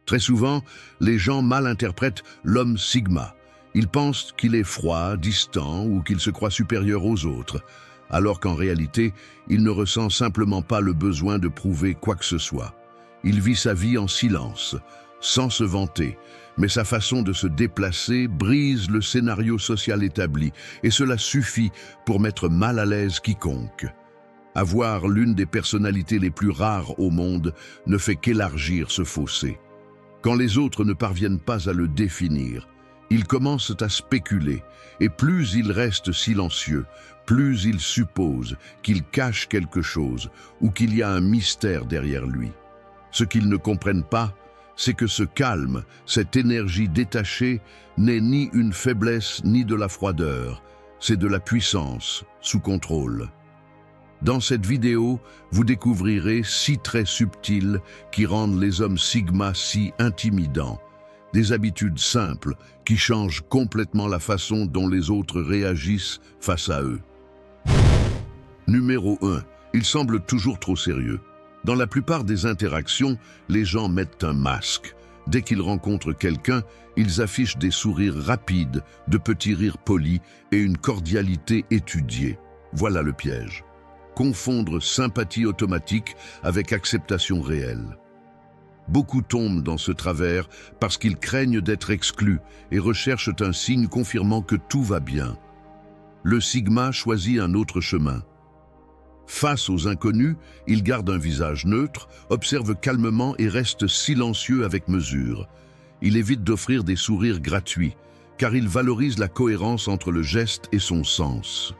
Très souvent, les gens mal interprètent l'homme sigma. Ils pensent qu'il est froid, distant ou qu'il se croit supérieur aux autres, alors qu'en réalité, il ne ressent simplement pas le besoin de prouver quoi que ce soit. Il vit sa vie en silence, sans se vanter, mais sa façon de se déplacer brise le scénario social établi, et cela suffit pour mettre mal à l'aise quiconque. Avoir l'une des personnalités les plus rares au monde ne fait qu'élargir ce fossé. Quand les autres ne parviennent pas à le définir, ils commencent à spéculer, et plus il reste silencieux, plus il suppose qu'il cache quelque chose ou qu'il y a un mystère derrière lui. Ce qu'ils ne comprennent pas, c'est que ce calme, cette énergie détachée, n'est ni une faiblesse ni de la froideur, c'est de la puissance sous contrôle. Dans cette vidéo, vous découvrirez 6 traits subtils qui rendent les hommes sigma si intimidants. Des habitudes simples qui changent complètement la façon dont les autres réagissent face à eux. Numéro 1. Il semble toujours trop sérieux. Dans la plupart des interactions, les gens mettent un masque. Dès qu'ils rencontrent quelqu'un, ils affichent des sourires rapides, de petits rires polis et une cordialité étudiée. Voilà le piège. Confondre sympathie automatique avec acceptation réelle. Beaucoup tombent dans ce travers parce qu'ils craignent d'être exclus et recherchent un signe confirmant que tout va bien. Le sigma choisit un autre chemin. Face aux inconnus, il garde un visage neutre, observe calmement et reste silencieux avec mesure. Il évite d'offrir des sourires gratuits, car il valorise la cohérence entre le geste et son sens.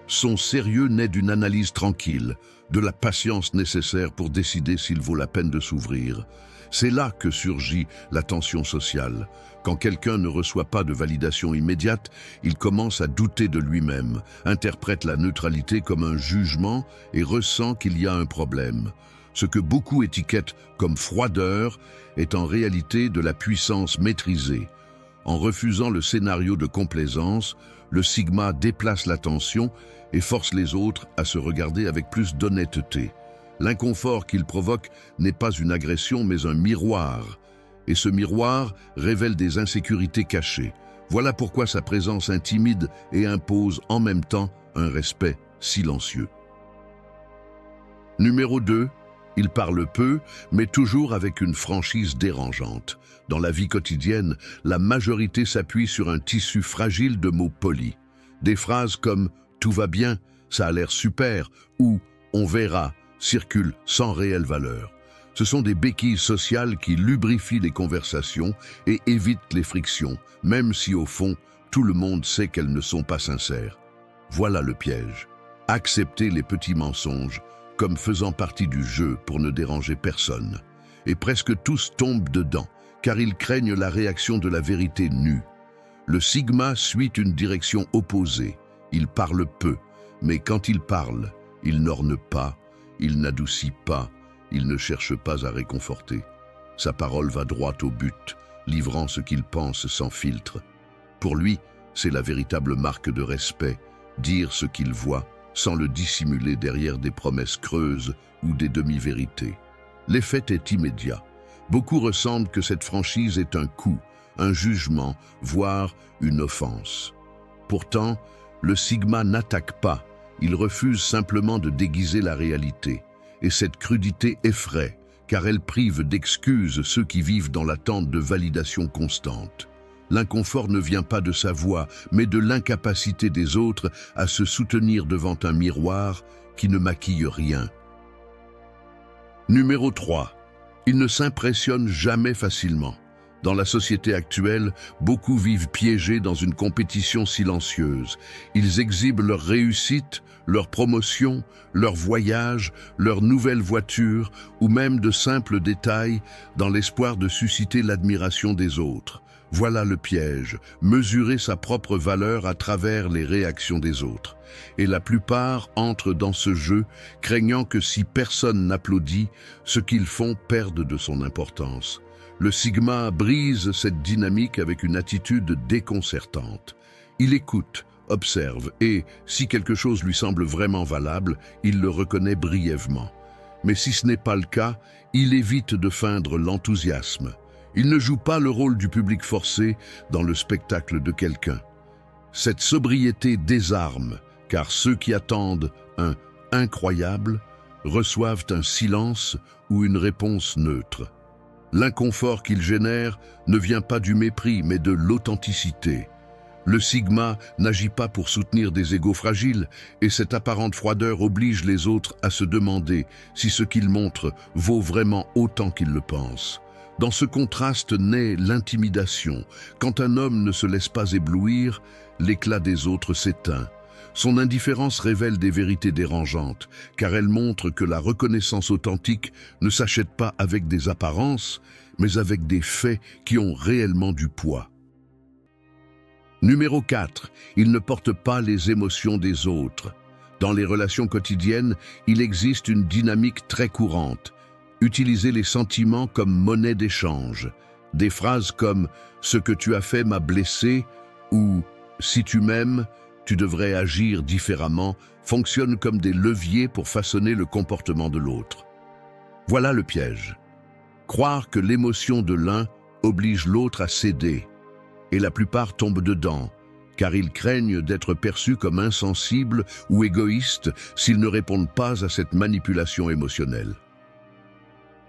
Son sérieux naît d'une analyse tranquille, de la patience nécessaire pour décider s'il vaut la peine de s'ouvrir. C'est là que surgit la tension sociale. Quand quelqu'un ne reçoit pas de validation immédiate, il commence à douter de lui-même, interprète la neutralité comme un jugement et ressent qu'il y a un problème. Ce que beaucoup étiquettent comme froideur est en réalité de la puissance maîtrisée. En refusant le scénario de complaisance, le sigma déplace l'attention et force les autres à se regarder avec plus d'honnêteté. L'inconfort qu'il provoque n'est pas une agression mais un miroir. Et ce miroir révèle des insécurités cachées. Voilà pourquoi sa présence intimide et impose en même temps un respect silencieux. Numéro 2. Il parle peu, mais toujours avec une franchise dérangeante. Dans la vie quotidienne, la majorité s'appuie sur un tissu fragile de mots polis. Des phrases comme « tout va bien »,« ça a l'air super » ou « on verra » circulent sans réelle valeur. Ce sont des béquilles sociales qui lubrifient les conversations et évitent les frictions, même si au fond, tout le monde sait qu'elles ne sont pas sincères. Voilà le piège. Accepter les petits mensonges comme faisant partie du jeu pour ne déranger personne. Et presque tous tombent dedans, car ils craignent la réaction de la vérité nue. Le sigma suit une direction opposée. Il parle peu, mais quand il parle, il n'orne pas, il n'adoucit pas, il ne cherche pas à réconforter. Sa parole va droit au but, livrant ce qu'il pense sans filtre. Pour lui, c'est la véritable marque de respect, dire ce qu'il voit, sans le dissimuler derrière des promesses creuses ou des demi-vérités. L'effet est immédiat. Beaucoup ressentent que cette franchise est un coup, un jugement, voire une offense. Pourtant, le sigma n'attaque pas, il refuse simplement de déguiser la réalité. Et cette crudité effraie, car elle prive d'excuses ceux qui vivent dans l'attente de validation constante. L'inconfort ne vient pas de sa voix, mais de l'incapacité des autres à se soutenir devant un miroir qui ne maquille rien. Numéro 3. Il ne s'impressionne jamais facilement. Dans la société actuelle, beaucoup vivent piégés dans une compétition silencieuse. Ils exhibent leur réussite, leur promotion, leur voyage, leur nouvelle voiture ou même de simples détails dans l'espoir de susciter l'admiration des autres. Voilà le piège, mesurer sa propre valeur à travers les réactions des autres. Et la plupart entrent dans ce jeu, craignant que si personne n'applaudit, ce qu'ils font perde de son importance. Le sigma brise cette dynamique avec une attitude déconcertante. Il écoute, observe et, si quelque chose lui semble vraiment valable, il le reconnaît brièvement. Mais si ce n'est pas le cas, il évite de feindre l'enthousiasme. Il ne joue pas le rôle du public forcé dans le spectacle de quelqu'un. Cette sobriété désarme, car ceux qui attendent un « incroyable » reçoivent un silence ou une réponse neutre. L'inconfort qu'il génère ne vient pas du mépris, mais de l'authenticité. Le Sigma n'agit pas pour soutenir des égos fragiles, et cette apparente froideur oblige les autres à se demander si ce qu'il montre vaut vraiment autant qu'ils le pensent. Dans ce contraste naît l'intimidation. Quand un homme ne se laisse pas éblouir, l'éclat des autres s'éteint. Son indifférence révèle des vérités dérangeantes, car elle montre que la reconnaissance authentique ne s'achète pas avec des apparences, mais avec des faits qui ont réellement du poids. Numéro 4. Il ne porte pas les émotions des autres. Dans les relations quotidiennes, il existe une dynamique très courante. Utiliser les sentiments comme monnaie d'échange. Des phrases comme « ce que tu as fait m'a blessé » ou « si tu m'aimes, tu devrais agir différemment » fonctionnent comme des leviers pour façonner le comportement de l'autre. Voilà le piège. Croire que l'émotion de l'un oblige l'autre à céder. Et la plupart tombent dedans, car ils craignent d'être perçus comme insensibles ou égoïstes s'ils ne répondent pas à cette manipulation émotionnelle.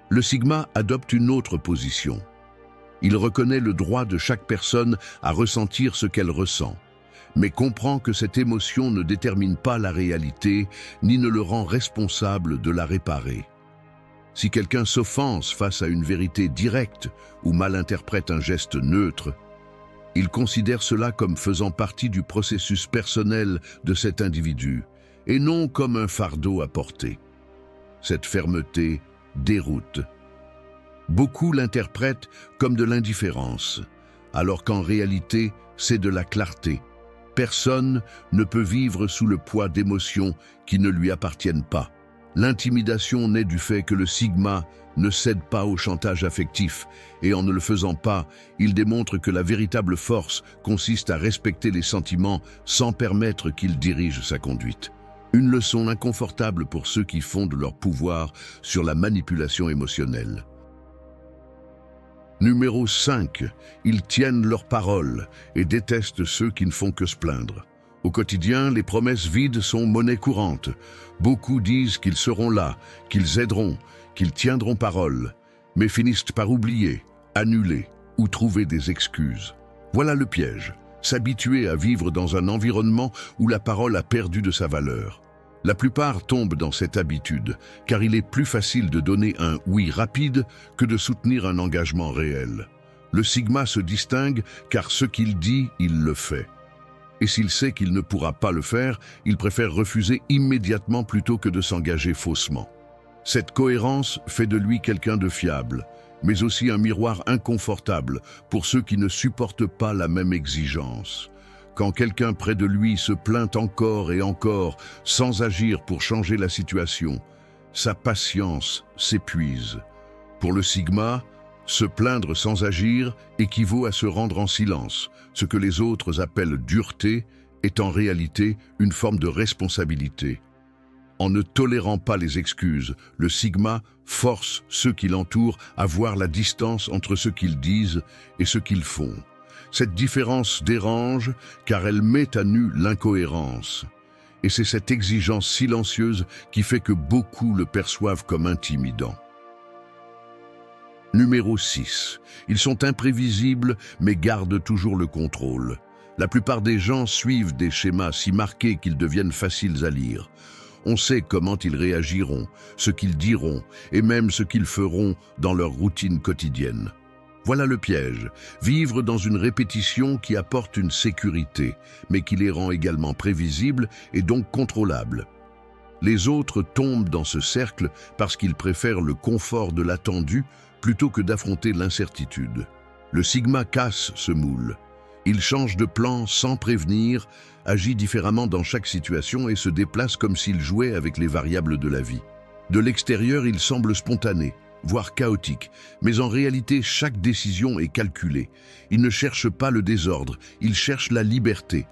Le Sigma adopte une autre position. Il reconnaît le droit de chaque personne à ressentir ce qu'elle ressent, mais comprend que cette émotion ne détermine pas la réalité, ni ne le rend responsable de la réparer. Si quelqu'un s'offense face à une vérité directe ou mal interprète un geste neutre, il considère cela comme faisant partie du processus personnel de cet individu, et non comme un fardeau à porter. Cette fermeté déroute. Beaucoup l'interprètent comme de l'indifférence, alors qu'en réalité, c'est de la clarté. Personne ne peut vivre sous le poids d'émotions qui ne lui appartiennent pas. L'intimidation naît du fait que le Sigma ne cède pas au chantage affectif, et en ne le faisant pas, il démontre que la véritable force consiste à respecter les sentiments sans permettre qu'il dirige sa conduite. Une leçon inconfortable pour ceux qui fondent leur pouvoir sur la manipulation émotionnelle. Numéro 5. Ils tiennent leurs paroles et détestent ceux qui ne font que se plaindre. Au quotidien, les promesses vides sont monnaie courante. Beaucoup disent qu'ils seront là, qu'ils aideront, qu'ils tiendront parole, mais finissent par oublier, annuler ou trouver des excuses. Voilà le piège, s'habituer à vivre dans un environnement où la parole a perdu de sa valeur. La plupart tombent dans cette habitude, car il est plus facile de donner un « oui » rapide que de soutenir un engagement réel. Le Sigma se distingue car ce qu'il dit, il le fait. Et s'il sait qu'il ne pourra pas le faire, il préfère refuser immédiatement plutôt que de s'engager faussement. Cette cohérence fait de lui quelqu'un de fiable, mais aussi un miroir inconfortable pour ceux qui ne supportent pas la même exigence. Quand quelqu'un près de lui se plaint encore et encore sans agir pour changer la situation, sa patience s'épuise. Pour le Sigma, se plaindre sans agir équivaut à se rendre en silence. Ce que les autres appellent dureté est en réalité une forme de responsabilité. En ne tolérant pas les excuses, le Sigma force ceux qui l'entourent à voir la distance entre ce qu'ils disent et ce qu'ils font. Cette différence dérange car elle met à nu l'incohérence. Et c'est cette exigence silencieuse qui fait que beaucoup le perçoivent comme intimidant. Numéro 6. Ils sont imprévisibles mais gardent toujours le contrôle. La plupart des gens suivent des schémas si marqués qu'ils deviennent faciles à lire. On sait comment ils réagiront, ce qu'ils diront et même ce qu'ils feront dans leur routine quotidienne. Voilà le piège, vivre dans une répétition qui apporte une sécurité, mais qui les rend également prévisibles et donc contrôlables. Les autres tombent dans ce cercle parce qu'ils préfèrent le confort de l'attendu plutôt que d'affronter l'incertitude. Le Sigma casse ce moule. Il change de plan sans prévenir, agit différemment dans chaque situation et se déplace comme s'il jouait avec les variables de la vie. De l'extérieur, il semble spontané, voire chaotique, mais en réalité, chaque décision est calculée. Il ne cherche pas le désordre, il cherche la liberté.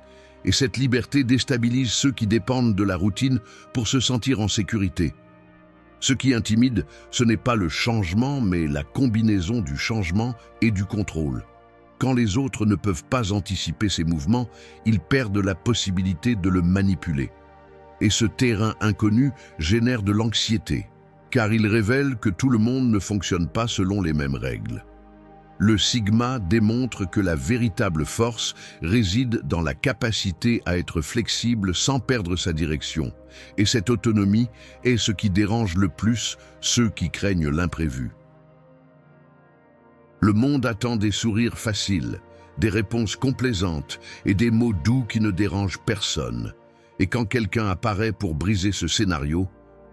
Et cette liberté déstabilise ceux qui dépendent de la routine pour se sentir en sécurité. Ce qui intimide, ce n'est pas le changement, mais la combinaison du changement et du contrôle. Quand les autres ne peuvent pas anticiper ces mouvements, ils perdent la possibilité de le manipuler. Et ce terrain inconnu génère de l'anxiété, car il révèle que tout le monde ne fonctionne pas selon les mêmes règles. Le Sigma démontre que la véritable force réside dans la capacité à être flexible sans perdre sa direction. Et cette autonomie est ce qui dérange le plus ceux qui craignent l'imprévu. Le monde attend des sourires faciles, des réponses complaisantes et des mots doux qui ne dérangent personne. Et quand quelqu'un apparaît pour briser ce scénario,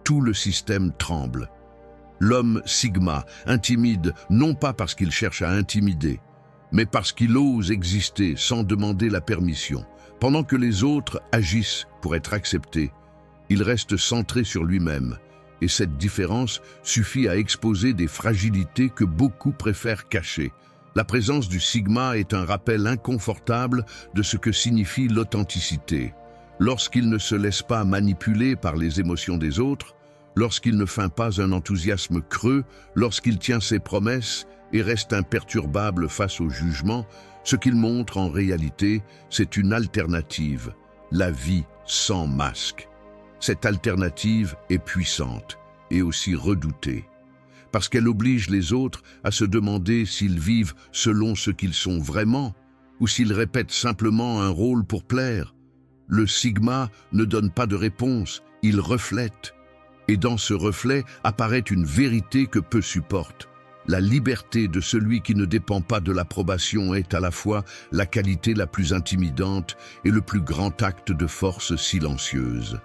tout le système tremble. L'homme Sigma intimide non pas parce qu'il cherche à intimider, mais parce qu'il ose exister sans demander la permission. Pendant que les autres agissent pour être acceptés, il reste centré sur lui-même, et cette différence suffit à exposer des fragilités que beaucoup préfèrent cacher. La présence du Sigma est un rappel inconfortable de ce que signifie l'authenticité. Lorsqu'il ne se laisse pas manipuler par les émotions des autres, lorsqu'il ne feint pas un enthousiasme creux, lorsqu'il tient ses promesses et reste imperturbable face au jugement, ce qu'il montre en réalité, c'est une alternative, la vie sans masque. Cette alternative est puissante et aussi redoutée, parce qu'elle oblige les autres à se demander s'ils vivent selon ce qu'ils sont vraiment ou s'ils répètent simplement un rôle pour plaire. Le Sigma ne donne pas de réponse, il reflète. Et dans ce reflet apparaît une vérité que peu supportent. La liberté de celui qui ne dépend pas de l'approbation est à la fois la qualité la plus intimidante et le plus grand acte de force silencieuse.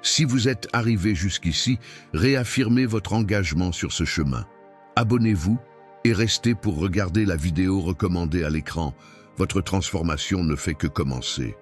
Si vous êtes arrivé jusqu'ici, réaffirmez votre engagement sur ce chemin. Abonnez-vous et restez pour regarder la vidéo recommandée à l'écran. Votre transformation ne fait que commencer.